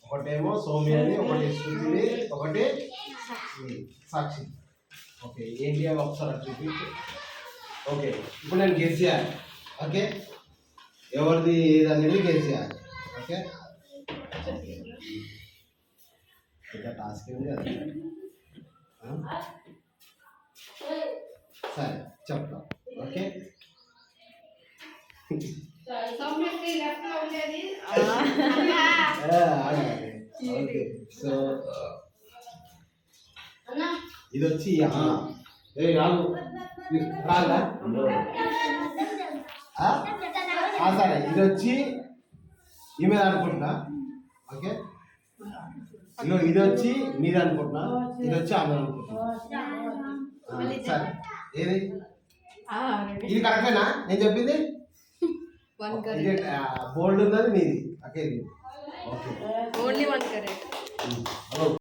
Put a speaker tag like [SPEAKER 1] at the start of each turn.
[SPEAKER 1] ఒకటేమో సౌమ్యని, ఒకటి శృతిని, ఒకటి సాక్షి. ఓకే, ఏంటి అవి ఒకసారి చూపించు. ఓకే, ఇప్పుడు నేను గెస్ చేయాలి. ఓకే, ఎవరిది ఏది అనేది గెస్ చేయాలి. ఓకే, ఇంకా టాస్క్ ఏంది కదా. సరే చెప్తా. Okay, okay. సో ఇది వచ్చి రాదు రాదా? సరే, ఇది వచ్చి ఈమె అనుకుంటున్నా. ఓకే, ఇది వచ్చి మీది అనుకుంటున్నా, ఇది వచ్చి ఆమె అనుకుంటున్నా. సరే, ఏది ఇది కరెక్టేనా నేను చెప్పింది? బోల్డ్ ఉన్నది మీది. Okay, okay,
[SPEAKER 2] only 1 correct.